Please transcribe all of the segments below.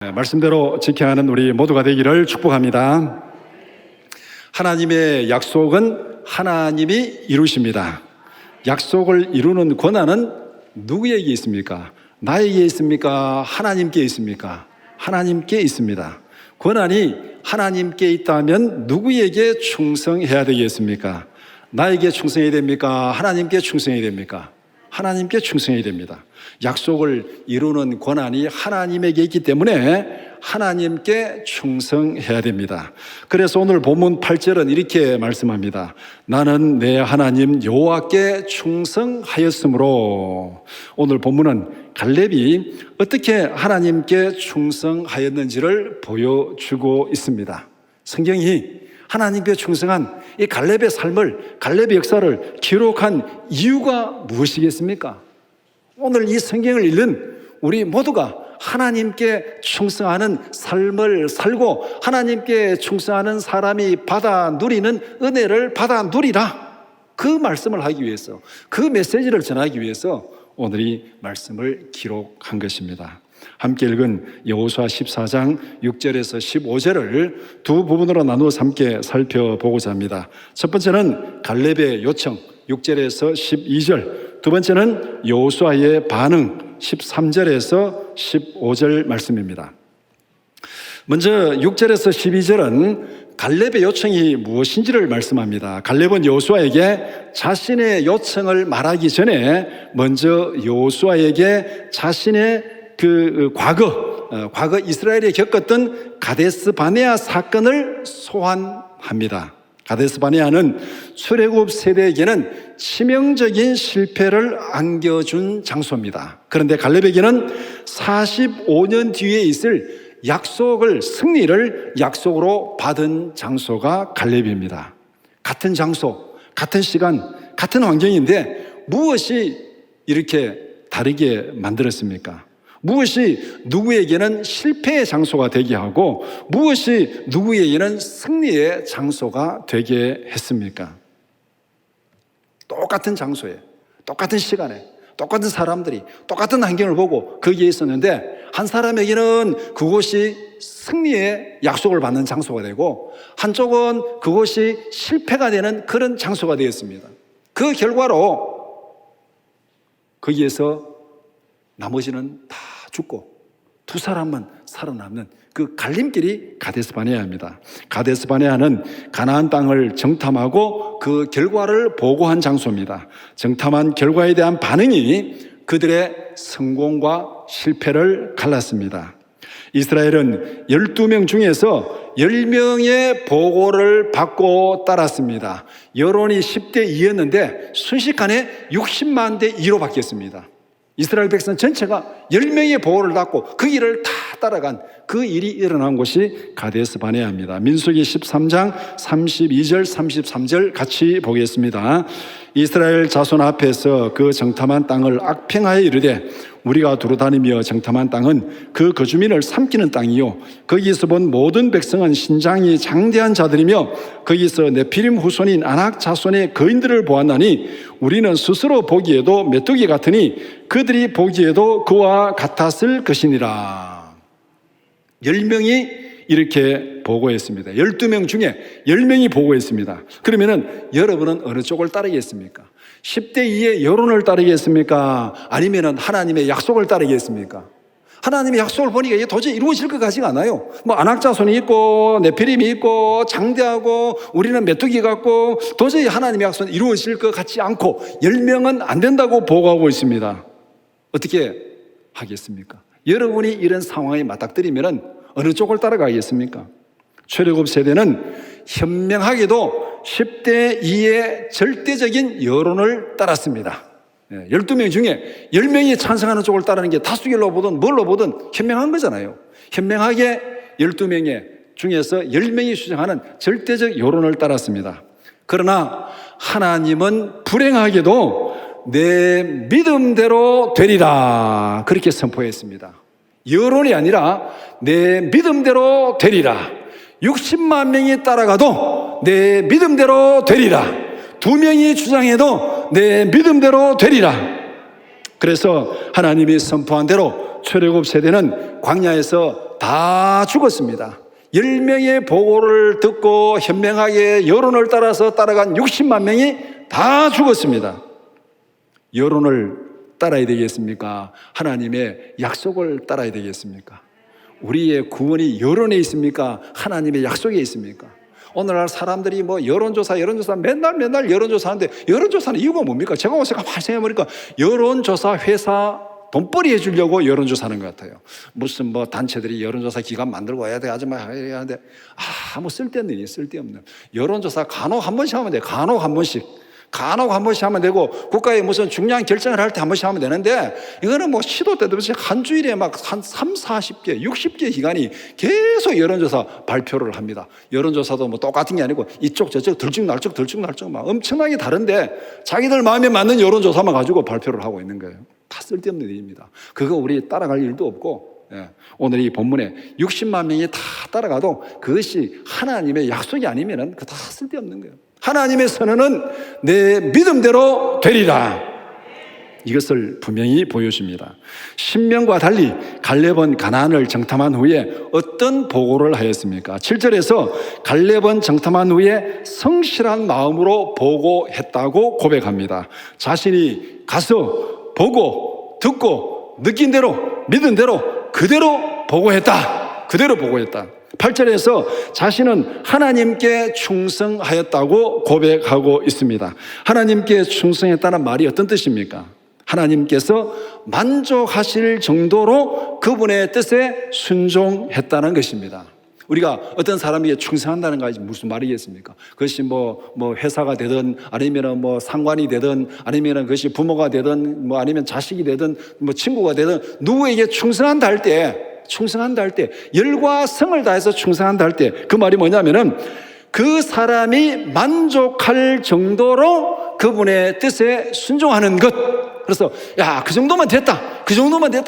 말씀대로 지켜야 하는 우리 모두가 되기를 축복합니다. 하나님의 약속은 하나님이 이루십니다. 약속을 이루는 권한은 누구에게 있습니까? 나에게 있습니까? 하나님께 있습니까? 하나님께 있습니다. 권한이 하나님께 있다면 누구에게 충성해야 되겠습니까? 나에게 충성해야 됩니까? 하나님께 충성해야 됩니까? 하나님께 충성해야 됩니다. 약속을 이루는 권한이 하나님에게 있기 때문에 하나님께 충성해야 됩니다. 그래서 오늘 본문 8절은 이렇게 말씀합니다. 나는 내 하나님 여호와께 충성하였으므로. 오늘 본문은 갈렙이 어떻게 하나님께 충성하였는지를 보여주고 있습니다. 성경이 하나님께 충성한 이 갈렙의 삶을, 갈렙의 역사를 기록한 이유가 무엇이겠습니까? 오늘 이 성경을 읽는 우리 모두가 하나님께 충성하는 삶을 살고 하나님께 충성하는 사람이 받아 누리는 은혜를 받아 누리라, 그 말씀을 하기 위해서, 그 메시지를 전하기 위해서 오늘 이 말씀을 기록한 것입니다. 함께 읽은 여호수아 14장 6절에서 15절을 두 부분으로 나누어서 함께 살펴보고자 합니다. 첫 번째는 갈렙의 요청 6절에서 12절, 두 번째는 여호수아의 반응 13절에서 15절 말씀입니다. 먼저 6절에서 12절은 갈렙의 요청이 무엇인지를 말씀합니다. 갈렙은 여호수아에게 자신의 요청을 말하기 전에 먼저 여호수아에게 자신의 과거 이스라엘이 겪었던 가데스 바네아 사건을 소환합니다. 가데스 바네아는 출애굽 세대에게는 치명적인 실패를 안겨준 장소입니다. 그런데 갈렙에게는 45년 뒤에 있을 약속을, 승리를 약속으로 받은 장소가 갈렙입니다. 같은 장소, 같은 시간, 같은 환경인데 무엇이 이렇게 다르게 만들었습니까? 무엇이 누구에게는 실패의 장소가 되게 하고 무엇이 누구에게는 승리의 장소가 되게 했습니까? 똑같은 장소에, 똑같은 시간에, 똑같은 사람들이 똑같은 환경을 보고 거기에 있었는데 한 사람에게는 그곳이 승리의 약속을 받는 장소가 되고 한쪽은 그곳이 실패가 되는 그런 장소가 되었습니다. 그 결과로 거기에서 나머지는 다 죽고 두 사람만 살아남는 그 갈림길이 가데스 바네아입니다. 가데스 바네아는 가나안 땅을 정탐하고 그 결과를 보고한 장소입니다. 정탐한 결과에 대한 반응이 그들의 성공과 실패를 갈랐습니다. 이스라엘은 12명 중에서 10명의 보고를 받고 따랐습니다. 여론이 10대 2였는데 순식간에 60만 대 2로 바뀌었습니다. 이스라엘 백성 전체가 10명의 보호를 받고 그 길을 다 따라간 그 일이 일어난 곳이 가데스 바네아입니다. 민수기 13장 32절 33절 같이 보겠습니다. 이스라엘 자손 앞에서 그 정탐한 땅을 악평하여 이르되 우리가 두루다니며 정탐한 땅은 그 거주민을 삼키는 땅이요 거기서 본 모든 백성은 신장이 장대한 자들이며 거기서 네피림 후손인 아낙 자손의 거인들을 보았나니 우리는 스스로 보기에도 메뚜기 같으니 그들이 보기에도 그와 같았을 것이니라. 10명이 이렇게 보고했습니다. 12명 중에 10명이 보고했습니다. 그러면은 여러분은 어느 쪽을 따르겠습니까? 10대 2의 여론을 따르겠습니까? 아니면은 하나님의 약속을 따르겠습니까? 하나님의 약속을 보니까 이게 도저히 이루어질 것 같지가 않아요. 뭐 아낙자손이 있고 네피림이 있고 장대하고 우리는 메뚜기 같고 도저히 하나님의 약속은 이루어질 것 같지 않고 10명은 안 된다고 보고하고 있습니다. 어떻게 하겠습니까? 여러분이 이런 상황에 맞닥뜨리면은 어느 쪽을 따라가겠습니까? 출애굽 세대는 현명하게도 10대 2의 절대적인 여론을 따랐습니다. 12명 중에 10명이 찬성하는 쪽을 따르는 게 다수결로 보든 뭘로 보든 현명한 거잖아요. 현명하게 12명의 중에서 10명이 주장하는 절대적 여론을 따랐습니다. 그러나 하나님은 불행하게도 내 믿음대로 되리라 그렇게 선포했습니다. 여론이 아니라 내 믿음대로 되리라. 60만 명이 따라가도 내 믿음대로 되리라. 2명이 주장해도 내 믿음대로 되리라. 그래서 하나님이 선포한 대로 출애굽 세대는 광야에서 다 죽었습니다. 10명의 보고를 듣고 현명하게 여론을 따라서 따라간 60만 명이 다 죽었습니다. 여론을 따라야 되겠습니까? 하나님의 약속을 따라야 되겠습니까? 우리의 구원이 여론에 있습니까? 하나님의 약속에 있습니까? 오늘날 사람들이 뭐 여론조사 맨날 여론조사 하는데, 여론조사는 이유가 뭡니까? 제가 어서 가만히 생각해보니까 여론조사 회사 돈벌이 해주려고 여론조사 하는 것 같아요. 무슨 뭐 단체들이 여론조사 기관 만들고 해야 돼, 하지마 해야 하는데, 뭐 쓸데없는 일, 쓸데없는. 여론조사 간혹 한 번씩 하면 돼. 간혹 한 번씩 하면 되고, 국가에 무슨 중요한 결정을 할 때 한 번씩 하면 되는데, 이거는 뭐 시도 때도 없이 한 주일에 막 한 40개, 60개 기관이 계속 여론조사 발표를 합니다. 여론조사도 뭐 똑같은 게 아니고 이쪽 저쪽 들쭉날쭉 막 엄청나게 다른데, 자기들 마음에 맞는 여론조사만 가지고 발표를 하고 있는 거예요. 다 쓸데없는 일입니다. 그거 우리 따라갈 일도 없고, 오늘 이 본문에 60만 명이 다 따라가도 그것이 하나님의 약속이 아니면은 그 다 쓸데없는 거예요. 하나님의 선언은 내 믿음대로 되리라. 이것을 분명히 보여줍니다. 신명과 달리 갈렙은 가나안을 정탐한 후에 어떤 보고를 하였습니까? 7절에서 갈렙은 정탐한 후에 성실한 마음으로 보고했다고 고백합니다. 자신이 가서 보고 듣고 느낀 대로 믿은 대로 그대로 보고했다. 8절에서 자신은 하나님께 충성하였다고 고백하고 있습니다. 하나님께 충성했다는 말이 어떤 뜻입니까? 하나님께서 만족하실 정도로 그분의 뜻에 순종했다는 것입니다. 우리가 어떤 사람에게 충성한다는 것이 무슨 말이겠습니까? 그것이 뭐 회사가 되든, 아니면 뭐 상관이 되든, 아니면 그것이 부모가 되든, 뭐 아니면 자식이 되든, 뭐 친구가 되든, 누구에게 충성한다 할 때, 열과 성을 다해서 충성한다 할 때, 그 말이 뭐냐면은 그 사람이 만족할 정도로 그분의 뜻에 순종하는 것. 그래서 그 정도만 됐다,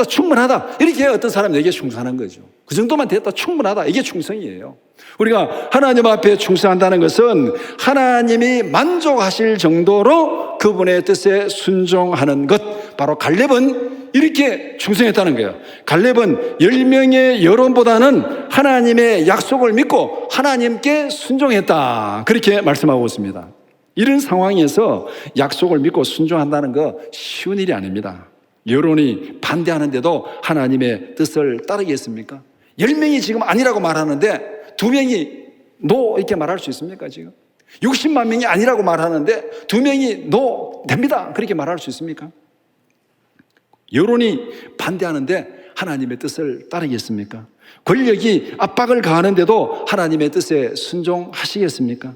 충분하다, 이렇게 어떤 사람이 내게 충성하는 거죠. 그 정도만 됐다, 충분하다, 이게 충성이에요. 우리가 하나님 앞에 충성한다는 것은 하나님이 만족하실 정도로 그분의 뜻에 순종하는 것. 바로 갈렙은 이렇게 충성했다는 거예요. 갈렙은 10명의 여론보다는 하나님의 약속을 믿고 하나님께 순종했다, 그렇게 말씀하고 있습니다. 이런 상황에서 약속을 믿고 순종한다는 거 쉬운 일이 아닙니다. 여론이 반대하는데도 하나님의 뜻을 따르겠습니까? 10명이 지금 아니라고 말하는데 2명이 노 이렇게 말할 수 있습니까? 지금 60만 명이 아니라고 말하는데 2명이 노 됩니다, 그렇게 말할 수 있습니까? 여론이 반대하는데 하나님의 뜻을 따르겠습니까? 권력이 압박을 가하는데도 하나님의 뜻에 순종하시겠습니까?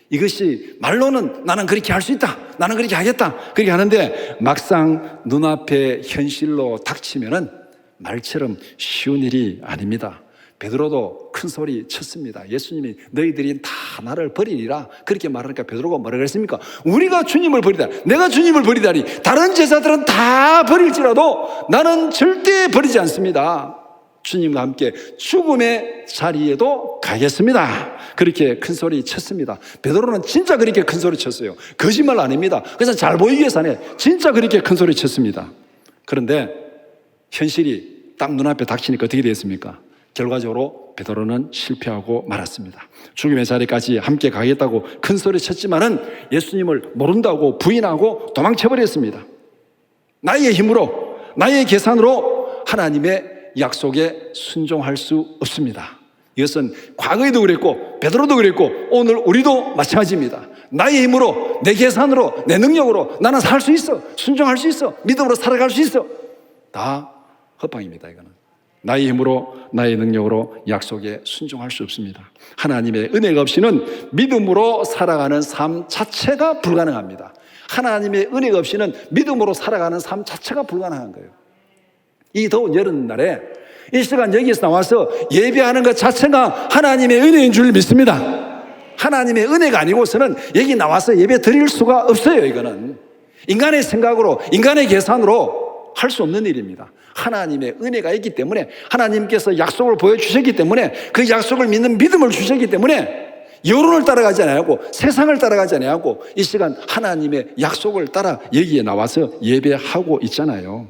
이것이 말로는 나는 그렇게 할 수 있다, 나는 그렇게 하겠다, 그렇게 하는데 막상 눈앞에 현실로 닥치면은 말처럼 쉬운 일이 아닙니다. 베드로도 큰 소리 쳤습니다. 예수님이 너희들이 다 나를 버리리라 그렇게 말하니까 베드로가 뭐라 그랬습니까? 우리가 주님을 버리다, 내가 주님을 버리다니 다른 제자들은 다 버릴지라도 나는 절대 버리지 않습니다. 주님과 함께 죽음의 자리에도 가겠습니다, 그렇게 큰 소리 쳤습니다. 베드로는 진짜 그렇게 큰 소리 쳤어요. 거짓말 아닙니다. 그래서 잘 보이기 위해서 안 해요. 진짜 그렇게 큰 소리 쳤습니다. 그런데 현실이 딱 눈앞에 닥치니까 어떻게 됐습니까? 결과적으로 베드로는 실패하고 말았습니다. 죽음의 자리까지 함께 가겠다고 큰 소리 쳤지만은 예수님을 모른다고 부인하고 도망쳐버렸습니다. 나의 힘으로, 나의 계산으로 하나님의 약속에 순종할 수 없습니다. 이것은 과거에도 그랬고 베드로도 그랬고 오늘 우리도 마찬가지입니다. 나의 힘으로, 내 계산으로, 내 능력으로 나는 살 수 있어, 순종할 수 있어, 믿음으로 살아갈 수 있어, 다 헛방입니다. 이거는 나의 힘으로, 나의 능력으로 약속에 순종할 수 없습니다. 하나님의 은혜가 없이는 믿음으로 살아가는 삶 자체가 불가능합니다. 하나님의 은혜가 없이는 믿음으로 살아가는 삶 자체가 불가능한 거예요. 이 더운 여름날에 이 시간 여기서 나와서 예배하는 것 자체가 하나님의 은혜인 줄 믿습니다. 하나님의 은혜가 아니고서는 여기 나와서 예배 드릴 수가 없어요. 이거는 인간의 생각으로, 인간의 계산으로 할 수 없는 일입니다. 하나님의 은혜가 있기 때문에, 하나님께서 약속을 보여주셨기 때문에, 그 약속을 믿는 믿음을 주셨기 때문에 여론을 따라가지 않고 세상을 따라가지 않고 이 시간 하나님의 약속을 따라 여기에 나와서 예배하고 있잖아요.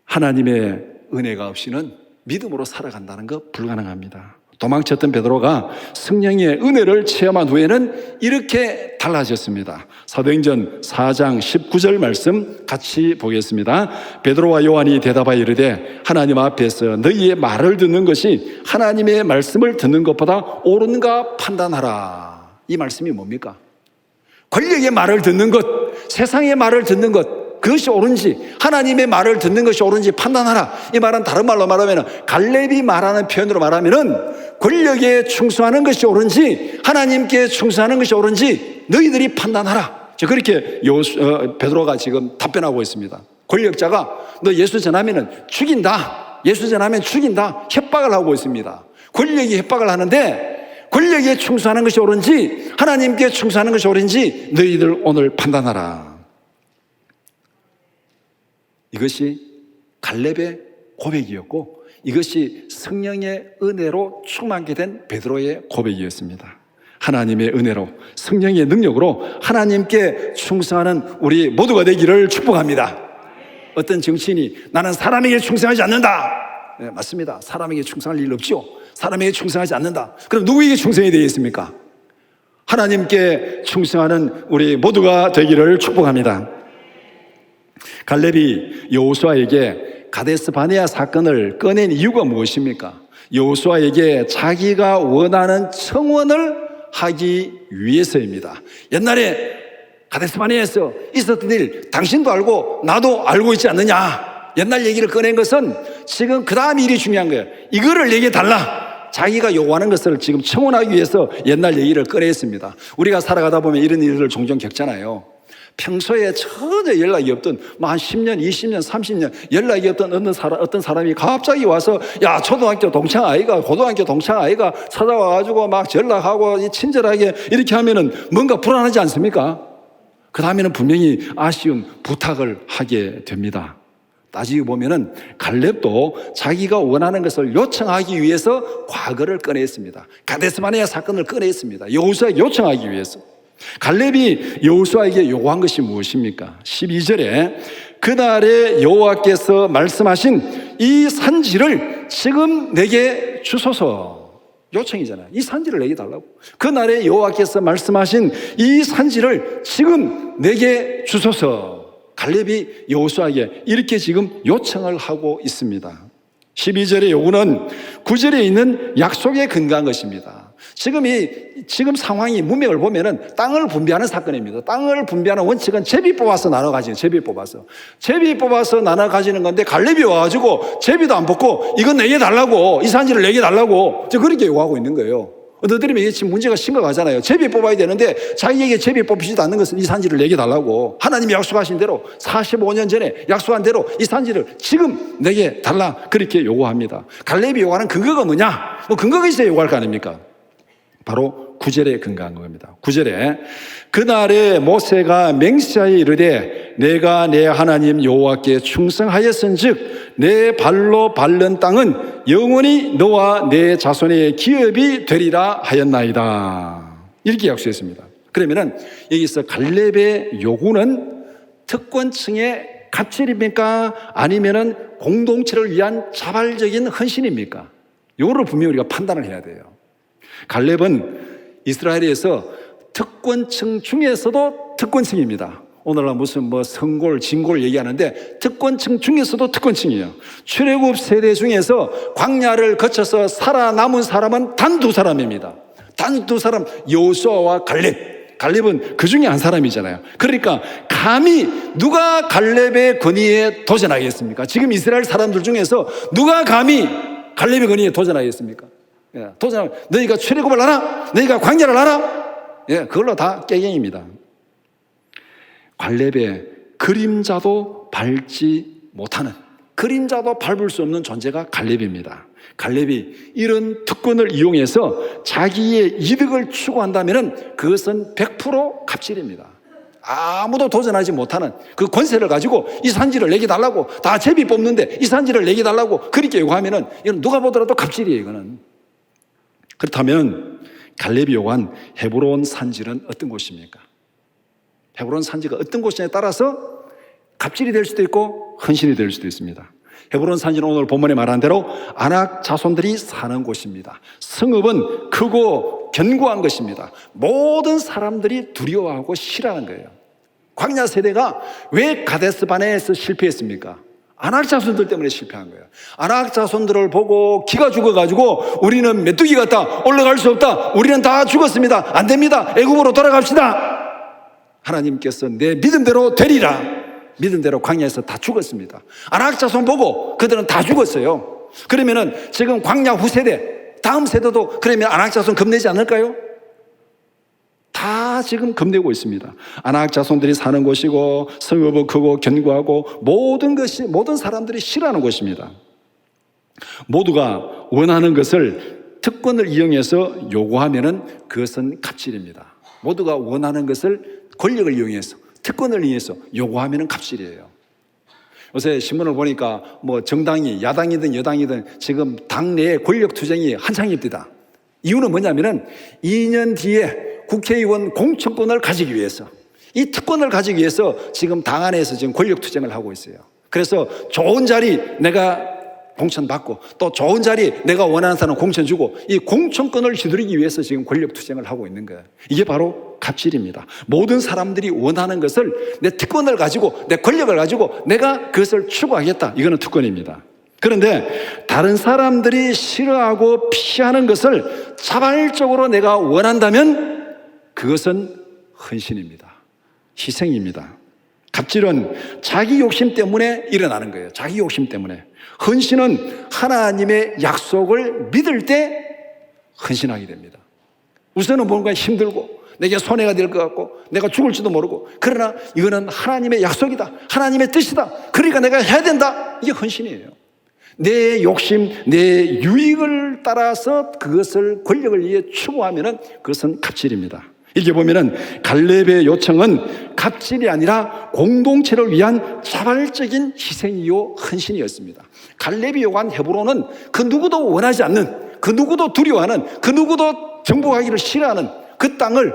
하나님의 은혜가 없이는 믿음으로 살아간다는 거 불가능합니다. 도망쳤던 베드로가 성령의 은혜를 체험한 후에는 이렇게 달라졌습니다. 사도행전 4장 19절 말씀 같이 보겠습니다. 베드로와 요한이 대답하여 이르되 하나님 앞에서 너희의 말을 듣는 것이 하나님의 말씀을 듣는 것보다 옳은가 판단하라. 이 말씀이 뭡니까? 권력의 말을 듣는 것, 세상의 말을 듣는 것, 그것이 옳은지, 하나님의 말을 듣는 것이 옳은지 판단하라. 이 말은 다른 말로 말하면, 갈렙이 말하는 표현으로 말하면은 권력에 충성하는 것이 옳은지 하나님께 충성하는 것이 옳은지 너희들이 판단하라. 그렇게 베드로가 지금 답변하고 있습니다. 권력자가 너 예수 전하면 죽인다, 예수 전하면 죽인다 협박을 하고 있습니다. 권력이 협박을 하는데 권력에 충성하는 것이 옳은지 하나님께 충성하는 것이 옳은지 너희들 오늘 판단하라. 이것이 갈렙의 고백이었고 이것이 성령의 은혜로 충만하게 된 베드로의 고백이었습니다. 하나님의 은혜로 성령의 능력으로 하나님께 충성하는 우리 모두가 되기를 축복합니다. 어떤 정치인이 나는 사람에게 충성하지 않는다. 네, 맞습니다. 사람에게 충성할 일 없죠. 사람에게 충성하지 않는다. 그럼 누구에게 충성해야 되겠습니까? 하나님께 충성하는 우리 모두가 되기를 축복합니다. 갈렙이 여호수아에게 가데스 바네아 사건을 꺼낸 이유가 무엇입니까? 여호수아에게 자기가 원하는 청원을 하기 위해서입니다. 옛날에 가데스 바네아에서 있었던 일 당신도 알고 나도 알고 있지 않느냐. 옛날 얘기를 꺼낸 것은 지금 그 다음 일이 중요한 거예요. 이거를 내게 달라. 자기가 요구하는 것을 지금 청원하기 위해서 옛날 얘기를 꺼냈습니다. 우리가 살아가다 보면 이런 일을 종종 겪잖아요. 평소에 전혀 연락이 없던 한 10년, 20년, 30년 연락이 없던 어떤 사람이 갑자기 와서 야 초등학교 동창 아이가 고등학교 동창 아이가 찾아와가지고 막 연락하고 친절하게 이렇게 하면은 뭔가 불안하지 않습니까? 그 다음에는 분명히 아쉬운 부탁을 하게 됩니다. 따지고 보면은 갈렙도 자기가 원하는 것을 요청하기 위해서 과거를 꺼냈습니다. 가데스 바네아 사건을 꺼냈습니다. 여호수아에게 요청하기 위해서. 갈렙이 여호수아에게 요구한 것이 무엇입니까? 12절에 그날에 여호와께서 말씀하신 이 산지를 지금 내게 주소서. 요청이잖아요. 이 산지를 내게 달라고. 그날에 여호와께서 말씀하신 이 산지를 지금 내게 주소서. 갈렙이 여호수아에게 이렇게 지금 요청을 하고 있습니다. 12절의 요구는 9절에 있는 약속에 근거한 것입니다. 지금 상황이 문맥을 보면은 땅을 분배하는 사건입니다. 땅을 분배하는 원칙은 제비 뽑아서 나눠 가지는 제비 뽑아서 나눠 가지는 건데 갈렙이 와가지고 제비도 안 뽑고 이건 내게 달라고, 이 산지를 내게 달라고 그렇게 요구하고 있는 거예요. 너희들이 이게 지금 문제가 심각하잖아요. 제비 뽑아야 되는데 자기에게 제비 뽑히지도 않는 것은 이 산지를 내게 달라고. 하나님이 약속하신 대로 45년 전에 약속한 대로 이 산지를 지금 내게 달라 그렇게 요구합니다. 갈렙이 요구하는 근거가 뭐냐? 근거가 있어야 요구할 거 아닙니까? 바로 9절에 근거한 겁니다. 9절에 그날에 모세가 맹세하여 이르되 내가 내 하나님 여호와께 충성하였은즉 내 발로 밟는 땅은 영원히 너와 내 자손의 기업이 되리라 하였나이다. 이렇게 약속했습니다. 그러면은 여기서 갈렙의 요구는 특권층의 갑질입니까? 아니면은 공동체를 위한 자발적인 헌신입니까? 이거를 분명히 우리가 판단을 해야 돼요. 갈렙은 이스라엘에서 특권층 중에서도 특권층입니다. 오늘날 무슨 성골, 진골 얘기하는데 특권층 중에서도 특권층이에요. 출애굽 세대 중에서 광야를 거쳐서 살아남은 사람은 단 두 사람입니다. 단 두 사람, 여호수아와 갈렙. 갈렙은 그 중에 한 사람이잖아요. 그러니까 감히 누가 갈렙의 권위에 도전하겠습니까? 지금 이스라엘 사람들 중에서 누가 감히 갈렙의 권위에 도전하겠습니까? 도전하면 너희가 출애굽을 알아? 너희가 광야를 알아? 그걸로 다 깨갱입니다. 갈렙의 그림자도 밟지 못하는, 그림자도 밟을 수 없는 존재가 갈렙입니다. 갈렙이 이런 특권을 이용해서 자기의 이득을 추구한다면 그것은 100% 갑질입니다. 아무도 도전하지 못하는 그 권세를 가지고 이 산지를 내게 달라고, 다 제비 뽑는데 이 산지를 내게 달라고 그렇게 요구하면 이건 누가 보더라도 갑질이에요. 이거는. 그렇다면 갈렙이 요구한 헤브론 산지는 어떤 곳입니까? 헤브론 산지가 어떤 곳이냐에 따라서 갑질이 될 수도 있고 헌신이 될 수도 있습니다. 헤브론 산지는 오늘 본문에 말한 대로 아낙 자손들이 사는 곳입니다. 성읍은 크고 견고한 것입니다. 모든 사람들이 두려워하고 싫어하는 거예요. 광야 세대가 왜 가데스 바네에서 실패했습니까? 아낙 자손들 때문에 실패한 거예요. 아낙 자손들을 보고 기가 죽어가지고 우리는 메뚜기 같다, 올라갈 수 없다, 우리는 다 죽었습니다, 안 됩니다, 애굽으로 돌아갑시다. 하나님께서 내 믿음대로 되리라. 믿음대로 광야에서 다 죽었습니다. 아낙 자손 보고 그들은 다 죽었어요. 그러면은 지금 광야 후세대, 다음 세대도 그러면 아낙 자손 겁내지 않을까요? 다 지금 겁내고 있습니다. 아낙 자손들이 사는 곳이고 성읍은 크고 견고하고 모든 사람들이 싫어하는 곳입니다. 모두가 원하는 것을 특권을 이용해서 요구하면은 그것은 갑질입니다. 모두가 원하는 것을 권력을 이용해서, 특권을 이용해서 요구하면은 갑질이에요. 요새 신문을 보니까 뭐 정당이 야당이든 여당이든 지금 당내에 권력 투쟁이 한창입니다. 이유는 뭐냐면은 2년 뒤에 국회의원 공천권을 가지기 위해서, 이 특권을 가지기 위해서 지금 당 안에서 지금 권력 투쟁을 하고 있어요. 그래서 좋은 자리 내가 공천 받고 또 좋은 자리 내가 원하는 사람 공천 주고 이 공천권을 휘두르기 위해서 지금 권력 투쟁을 하고 있는 거예요. 이게 바로 갑질입니다. 모든 사람들이 원하는 것을 내 특권을 가지고 내 권력을 가지고 내가 그것을 추구하겠다. 이거는 특권입니다. 그런데 다른 사람들이 싫어하고 피하는 것을 자발적으로 내가 원한다면 그것은 헌신입니다. 희생입니다. 갑질은 자기 욕심 때문에 일어나는 거예요. 자기 욕심 때문에. 헌신은 하나님의 약속을 믿을 때 헌신하게 됩니다. 우선은 뭔가 힘들고 내게 손해가 될 것 같고 내가 죽을지도 모르고, 그러나 이거는 하나님의 약속이다, 하나님의 뜻이다, 그러니까 내가 해야 된다. 이게 헌신이에요. 내 욕심, 내 유익을 따라서 그것을 권력을 위해 추구하면 그것은 갑질입니다. 이게 보면은 갈렙의 요청은 갑질이 아니라 공동체를 위한 자발적인 희생이요 헌신이었습니다. 갈렙이 요구한 헤브론은 그 누구도 원하지 않는, 그 누구도 두려워하는, 그 누구도 정복하기를 싫어하는 그 땅을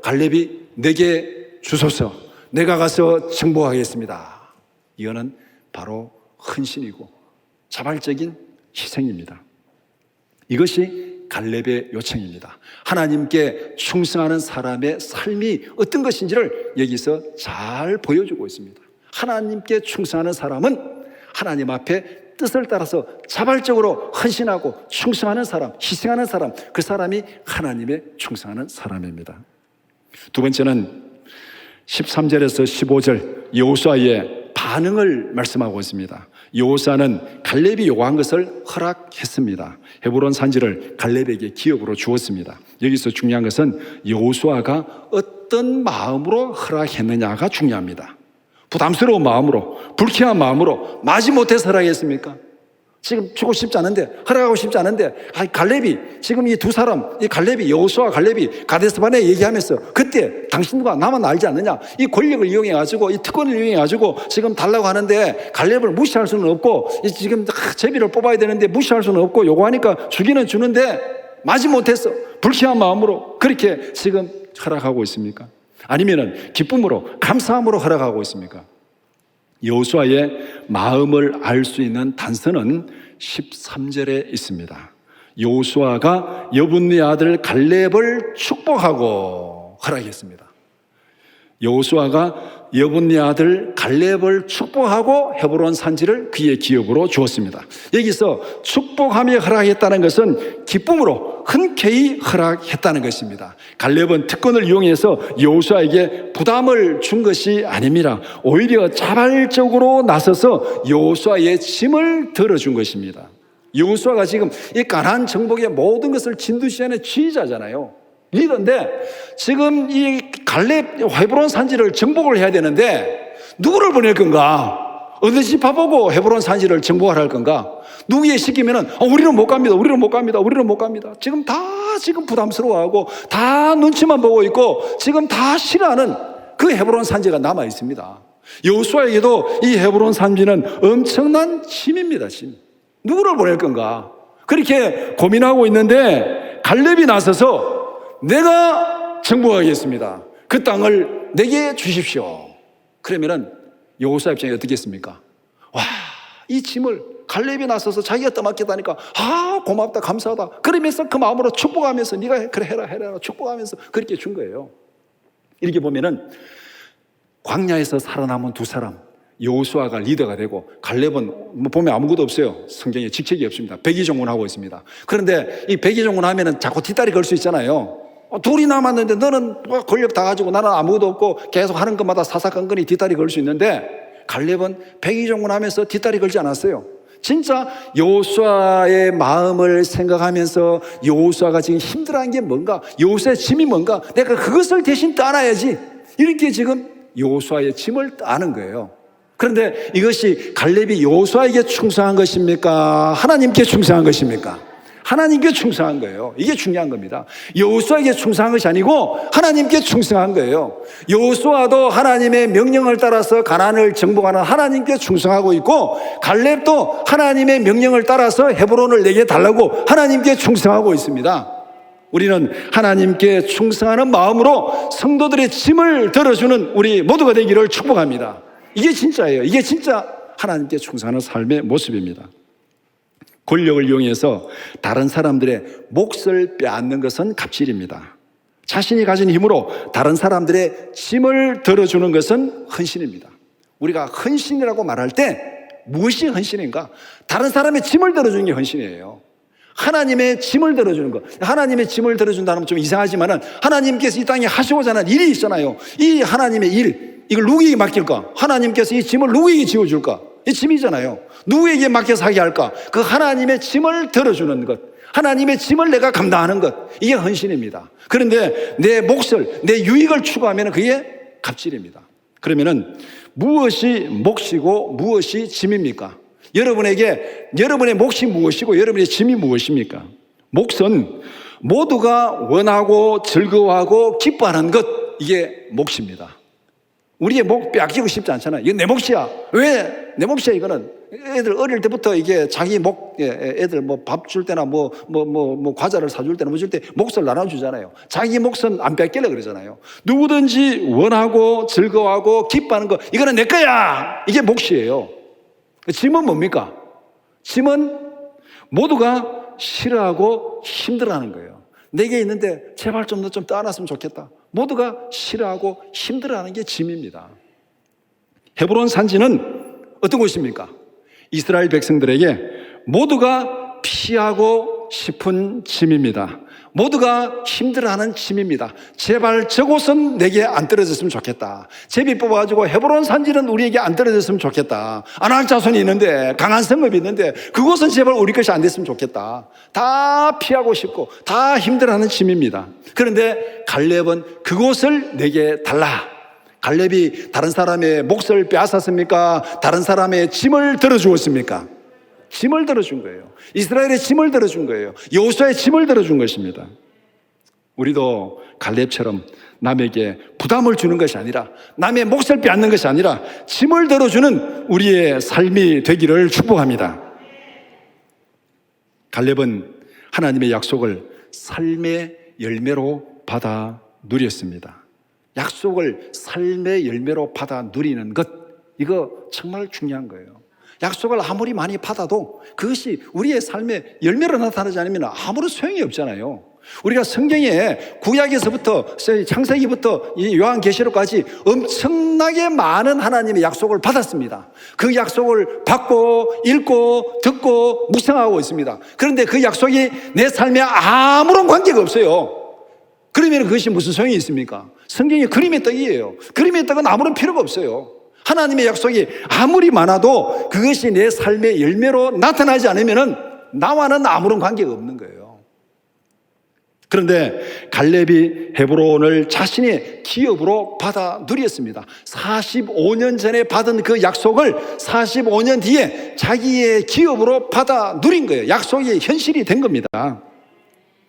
갈렙이 내게 주소서, 내가 가서 정복하겠습니다. 이거는 바로 헌신이고 자발적인 희생입니다. 이것이 갈렙의 요청입니다. 하나님께 충성하는 사람의 삶이 어떤 것인지를 여기서 잘 보여주고 있습니다. 하나님께 충성하는 사람은 하나님 앞에 뜻을 따라서 자발적으로 헌신하고 충성하는 사람, 희생하는 사람, 그 사람이 하나님의 충성하는 사람입니다. 두 번째는 13절에서 15절 여호수아의 반응을 말씀하고 있습니다. 여호수아는 갈렙이 요구한 것을 허락했습니다. 헤브론 산지를 갈렙에게 기업으로 주었습니다. 여기서 중요한 것은 여호수아가 어떤 마음으로 허락했느냐가 중요합니다. 부담스러운 마음으로, 불쾌한 마음으로, 마지못해서 허락했습니까? 지금 주고 싶지 않은데, 허락하고 싶지 않은데, 갈렙이, 지금 이 두 사람, 이 갈렙이, 여호수아 갈렙이 가데스바네 얘기하면서 그때 당신과 나만 알지 않느냐, 이 권력을 이용해가지고, 이 특권을 이용해가지고 지금 달라고 하는데 갈렙을 무시할 수는 없고, 지금 제비를 뽑아야 되는데 무시할 수는 없고, 요구하니까 주기는 주는데 마지못해서 불쾌한 마음으로 그렇게 지금 허락하고 있습니까? 아니면은 기쁨으로, 감사함으로 허락하고 있습니까? 여호수아의 마음을 알 수 있는 단서는 13절에 있습니다. 여호수아가 여분네 아들 갈렙을 축복하고 허락했습니다. 여호수아가 여분네 아들 갈렙을 축복하고 헤브론 산지를 그의 기업으로 주었습니다. 여기서 축복하며 허락했다는 것은 기쁨으로 흔쾌히 허락했다는 것입니다. 갈렙은 특권을 이용해서 여호수아에게 부담을 준 것이 아닙니다. 오히려 자발적으로 나서서 여호수아의 짐을 들어준 것입니다. 여호수아가 지금 이 가나안 정복의 모든 것을 진두지휘하는 지휘자잖아요. 리더인데 지금 이 갈렙 헤브론 산지를 정복을 해야 되는데 누구를 보낼 건가? 어느 집합하고 헤브론 산지를 정복할 건가? 누구에 시키면은 우리는 못 갑니다. 우리는 못 갑니다. 우리는 못 갑니다. 지금 다 지금 부담스러워하고 다 눈치만 보고 있고 지금 다 싫어하는 그 헤브론 산지가 남아 있습니다. 여호수아에게도 이 헤브론 산지는 엄청난 짐입니다. 짐. 누구를 보낼 건가? 그렇게 고민하고 있는데 갈렙이 나서서 내가 정복하겠습니다. 그 땅을 내게 주십시오. 그러면은 여호수아 입장이 어떻겠습니까? 와, 이 짐을 갈렙이 나서서 자기가 떠맡겠다니까 고맙다 감사하다 그러면서 그 마음으로 축복하면서 네가 그래 해라 축복하면서 그렇게 준 거예요. 이렇게 보면은 광야에서 살아남은 두 사람, 여호수아가 리더가 되고 갈렙은 보면 아무것도 없어요. 성경에 직책이 없습니다. 백의종군하고 있습니다. 그런데 이 백의종군 하면은 자꾸 뒷다리 걸 수 있잖아요. 둘이 남았는데 너는 권력 다 가지고 나는 아무것도 없고 계속 하는 것마다 사사건건이 뒷다리 걸 수 있는데 갈렙은 백의종군 하면서 뒷다리 걸지 않았어요. 진짜 여호수아의 마음을 생각하면서 여호수아가 지금 힘들어하는 게 뭔가, 여호수아의 짐이 뭔가, 내가 그것을 대신 따라야지, 이렇게 지금 여호수아의 짐을 따는 거예요. 그런데 이것이 갈렙이 여호수아에게 충성한 것입니까? 하나님께 충성한 것입니까? 하나님께 충성한 거예요. 이게 중요한 겁니다. 여호수아에게 충성한 것이 아니고 하나님께 충성한 거예요. 여호수아도 하나님의 명령을 따라서 가나안을 정복하는 하나님께 충성하고 있고, 갈렙도 하나님의 명령을 따라서 헤브론을 내게 달라고 하나님께 충성하고 있습니다. 우리는 하나님께 충성하는 마음으로 성도들의 짐을 들어주는 우리 모두가 되기를 축복합니다. 이게 진짜예요. 이게 진짜 하나님께 충성하는 삶의 모습입니다. 권력을 이용해서 다른 사람들의 몫을 빼앗는 것은 갑질입니다. 자신이 가진 힘으로 다른 사람들의 짐을 들어주는 것은 헌신입니다. 우리가 헌신이라고 말할 때 무엇이 헌신인가? 다른 사람의 짐을 들어주는 게 헌신이에요. 하나님의 짐을 들어주는 것. 하나님의 짐을 들어준다는 건 좀 이상하지만은 하나님께서 이 땅에 하시고자 하는 일이 있잖아요. 이 하나님의 일, 이걸 누구에게 맡길까? 하나님께서 이 짐을 누구에게 지어줄까? 이 짐이잖아요. 누구에게 맡겨서 하게 할까? 그 하나님의 짐을 들어주는 것, 하나님의 짐을 내가 감당하는 것, 이게 헌신입니다. 그런데 내 몫을, 내 유익을 추구하면 그게 갑질입니다. 그러면은 무엇이 몫이고 무엇이 짐입니까? 여러분에게 여러분의 몫이 무엇이고 여러분의 짐이 무엇입니까? 몫은 모두가 원하고 즐거워하고 기뻐하는 것, 이게 몫입니다. 우리의 목 빼앗기고 싶지 않잖아요. 이건 내 몫이야. 왜 내 몫이야? 이거는 애들 어릴 때부터 이게 자기 목, 애들 뭐 밥 줄 때나 뭐 과자를 사줄 때나 뭐 줄 때 몫을 나눠주잖아요. 자기 몫은 안 뺏기려 그러잖아요. 누구든지 원하고 즐거워하고 기뻐하는 거, 이거는 내 거야. 이게 몫이에요. 짐은 뭡니까? 짐은 모두가 싫어하고 힘들어하는 거예요. 내게 있는데 제발 좀 너 좀 따놨으면 좋겠다. 모두가 싫어하고 힘들어하는 게 짐입니다. 헤브론 산지는 어떤 곳입니까? 이스라엘 백성들에게 모두가 피하고 싶은 짐입니다. 모두가 힘들어하는 짐입니다. 제발 저곳은 내게 안 떨어졌으면 좋겠다. 제비 뽑아가지고 헤브론 산지는 우리에게 안 떨어졌으면 좋겠다. 아낙 자손이 있는데, 강한 성읍이 있는데 그곳은 제발 우리 것이 안 됐으면 좋겠다. 다 피하고 싶고 다 힘들어하는 짐입니다. 그런데 갈렙은 그곳을 내게 달라. 갈렙이 다른 사람의 몫을 빼앗았습니까? 다른 사람의 짐을 들어주었습니까? 짐을 들어준 거예요. 이스라엘의 짐을 들어준 거예요. 여호수아의 짐을 들어준 것입니다. 우리도 갈렙처럼 남에게 부담을 주는 것이 아니라, 남의 몫을 빼앗는 것이 아니라 짐을 들어주는 우리의 삶이 되기를 축복합니다. 갈렙은 하나님의 약속을 삶의 열매로 받아 누렸습니다. 약속을 삶의 열매로 받아 누리는 것, 이거 정말 중요한 거예요. 약속을 아무리 많이 받아도 그것이 우리의 삶의 열매로 나타나지 않으면 아무런 소용이 없잖아요. 우리가 성경에 구약에서부터 창세기부터 요한계시록까지 엄청나게 많은 하나님의 약속을 받았습니다. 그 약속을 받고 읽고 듣고 묵상하고 있습니다. 그런데 그 약속이 내 삶에 아무런 관계가 없어요. 그러면 그것이 무슨 소용이 있습니까? 성경이 그림의 떡이에요. 그림의 떡은 아무런 필요가 없어요. 하나님의 약속이 아무리 많아도 그것이 내 삶의 열매로 나타나지 않으면 나와는 아무런 관계가 없는 거예요. 그런데 갈렙이 헤브론을 자신의 기업으로 받아 누렸습니다. 45년 전에 받은 그 약속을 45년 뒤에 자기의 기업으로 받아 누린 거예요. 약속이 현실이 된 겁니다.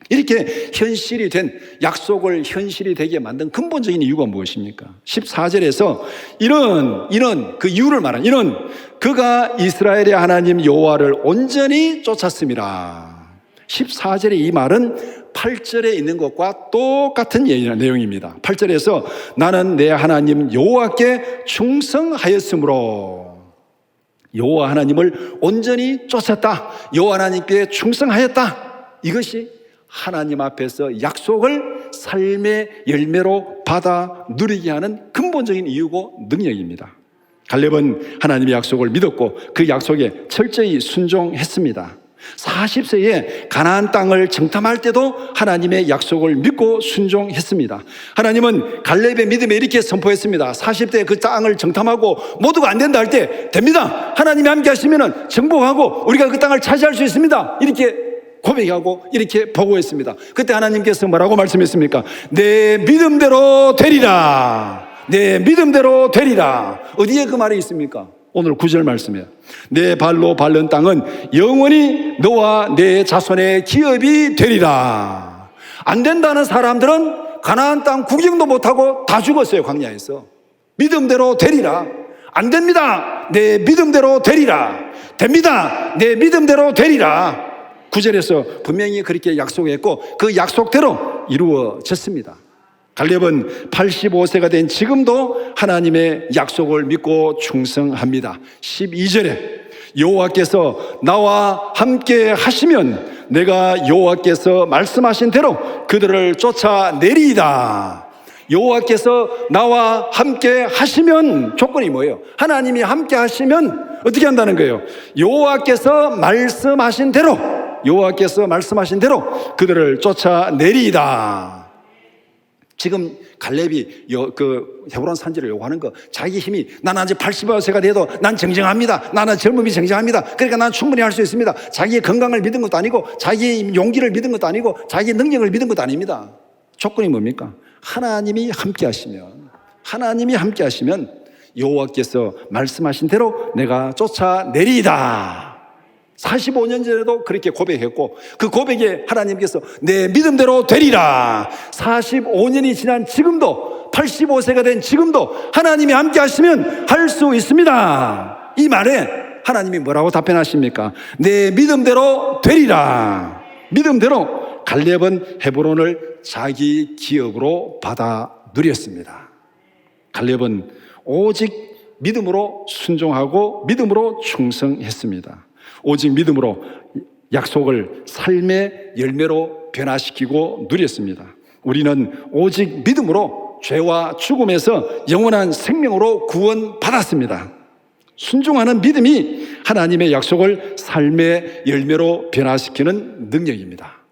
이렇게 현실이 된 약속을 현실이 되게 만든 근본적인 이유가 무엇입니까? 14절에서 이런 그 이유를 말한, 이런 그가 이스라엘의 하나님 여호와를 온전히 쫓았습니다. 14절의 이 말은 8절에 있는 것과 똑같은 내용입니다. 8절에서 나는 내 하나님 여호와께 충성하였으므로, 여호와 하나님을 온전히 쫓았다. 여호와 하나님께 충성하였다. 이것이 하나님 앞에서 약속을 삶의 열매로 받아 누리게 하는 근본적인 이유고 능력입니다. 갈렙은 하나님의 약속을 믿었고 그 약속에 철저히 순종했습니다. 40세에 가나안 땅을 정탐할 때도 하나님의 약속을 믿고 순종했습니다. 하나님은 갈렙의 믿음에 이렇게 선포했습니다. 40대에 그 땅을 정탐하고 모두가 안 된다 할 때 됩니다. 하나님이 함께 하시면 정복하고 우리가 그 땅을 차지할 수 있습니다. 이렇게 고백하고 이렇게 보고했습니다. 그때 하나님께서 뭐라고 말씀했습니까? 내 믿음대로 되리라. 내 믿음대로 되리라. 어디에 그 말이 있습니까? 오늘 9절 말씀이에요. 내 발로 밟는 땅은 영원히 너와 내 자손의 기업이 되리라. 안 된다는 사람들은 가나안 땅 구경도 못하고 다 죽었어요. 광야에서. 믿음대로 되리라. 안 됩니다. 내 믿음대로 되리라. 됩니다. 내 믿음대로 되리라. 9절에서 분명히 그렇게 약속했고 그 약속대로 이루어졌습니다. 갈렙은 85세가 된 지금도 하나님의 약속을 믿고 충성합니다. 12절에 여호와께서 나와 함께 하시면 내가 여호와께서 말씀하신 대로 그들을 쫓아내리이다. 여호와께서 나와 함께 하시면 조건이 뭐예요? 하나님이 함께 하시면 어떻게 한다는 거예요? 여호와께서 말씀하신 대로 그들을 쫓아내리이다. 지금 갈렙이 헤브론 산지를 요구하는 거, 자기 힘이 나는 아직 80세가 돼도 난 정정합니다. 나는 젊음이 정정합니다. 그러니까 난 충분히 할 수 있습니다. 자기의 건강을 믿은 것도 아니고 자기의 용기를 믿은 것도 아니고 자기의 능력을 믿은 것도 아닙니다. 조건이 뭡니까? 하나님이 함께 하시면 여호와께서 말씀하신 대로 내가 쫓아내리이다. 45년 전에도 그렇게 고백했고 그 고백에 하나님께서 내 믿음대로 되리라. 45년이 지난 지금도 85세가 된 지금도 하나님이 함께 하시면 할 수 있습니다. 이 말에 하나님이 뭐라고 답변하십니까? 내 믿음대로 되리라. 믿음대로 갈렙은 헤브론을 자기 기업으로 받아 누렸습니다. 갈렙은 오직 믿음으로 순종하고 믿음으로 충성했습니다. 오직 믿음으로 약속을 삶의 열매로 변화시키고 누렸습니다. 우리는 오직 믿음으로 죄와 죽음에서 영원한 생명으로 구원받았습니다. 순종하는 믿음이 하나님의 약속을 삶의 열매로 변화시키는 능력입니다.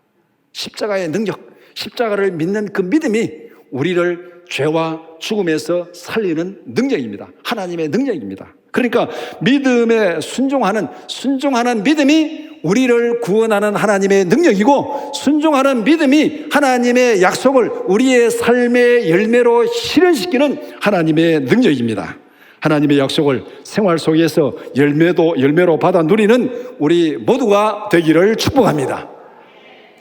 십자가의 능력, 십자가를 믿는 그 믿음이 우리를 죄와 죽음에서 살리는 능력입니다. 하나님의 능력입니다. 그러니까 믿음에 순종하는 믿음이 우리를 구원하는 하나님의 능력이고 순종하는 믿음이 하나님의 약속을 우리의 삶의 열매로 실현시키는 하나님의 능력입니다. 하나님의 약속을 생활 속에서 열매로 받아 누리는 우리 모두가 되기를 축복합니다.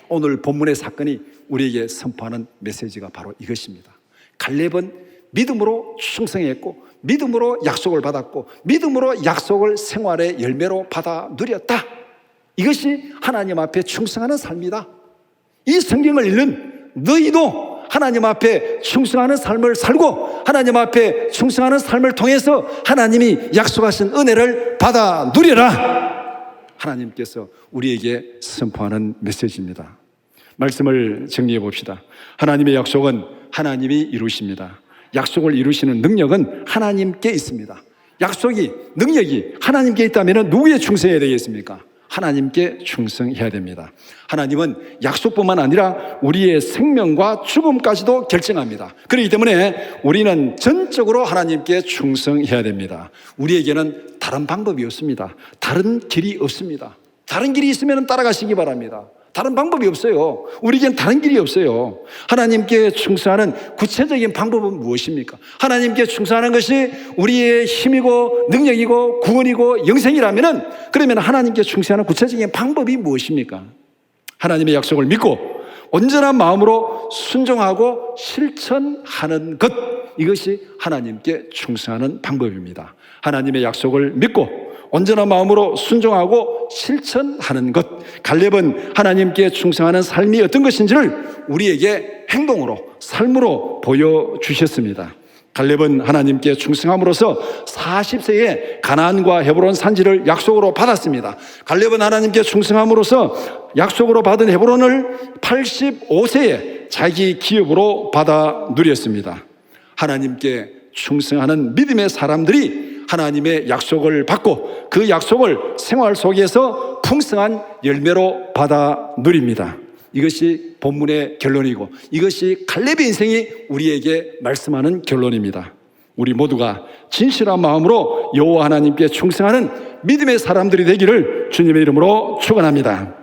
오늘 본문의 사건이 우리에게 선포하는 메시지가 바로 이것입니다. 갈렙은 믿음으로 충성했고 믿음으로 약속을 받았고 믿음으로 약속을 생활의 열매로 받아 누렸다. 이것이 하나님 앞에 충성하는 삶이다. 이 성경을 읽는 너희도 하나님 앞에 충성하는 삶을 살고 하나님 앞에 충성하는 삶을 통해서 하나님이 약속하신 은혜를 받아 누려라. 하나님께서 우리에게 선포하는 메시지입니다. 말씀을 정리해 봅시다. 하나님의 약속은 하나님이 이루십니다. 약속을 이루시는 능력은 하나님께 있습니다. 능력이 하나님께 있다면 누구에 충성해야 되겠습니까? 하나님께 충성해야 됩니다. 하나님은 약속뿐만 아니라 우리의 생명과 죽음까지도 결정합니다. 그렇기 때문에 우리는 전적으로 하나님께 충성해야 됩니다. 우리에게는 다른 방법이 없습니다. 다른 길이 없습니다. 다른 길이 있으면 따라가시기 바랍니다. 다른 방법이 없어요. 우리에겐 다른 길이 없어요. 하나님께 충성하는 구체적인 방법은 무엇입니까? 하나님께 충성하는 것이 우리의 힘이고 능력이고 구원이고 영생이라면 그러면 하나님께 충성하는 구체적인 방법이 무엇입니까? 하나님의 약속을 믿고 온전한 마음으로 순종하고 실천하는 것, 이것이 하나님께 충성하는 방법입니다. 하나님의 약속을 믿고 온전한 마음으로 순종하고 실천하는 것. 갈렙은 하나님께 충성하는 삶이 어떤 것인지를 우리에게 행동으로, 삶으로 보여주셨습니다. 갈렙은 하나님께 충성함으로써 40세에 가나안과 헤브론 산지를 약속으로 받았습니다. 갈렙은 하나님께 충성함으로써 약속으로 받은 헤브론을 85세에 자기 기업으로 받아 누렸습니다. 하나님께 충성하는 믿음의 사람들이 하나님의 약속을 받고 그 약속을 생활 속에서 풍성한 열매로 받아 누립니다. 이것이 본문의 결론이고 이것이 갈렙의 인생이 우리에게 말씀하는 결론입니다. 우리 모두가 진실한 마음으로 여호와 하나님께 충성하는 믿음의 사람들이 되기를 주님의 이름으로 축원합니다.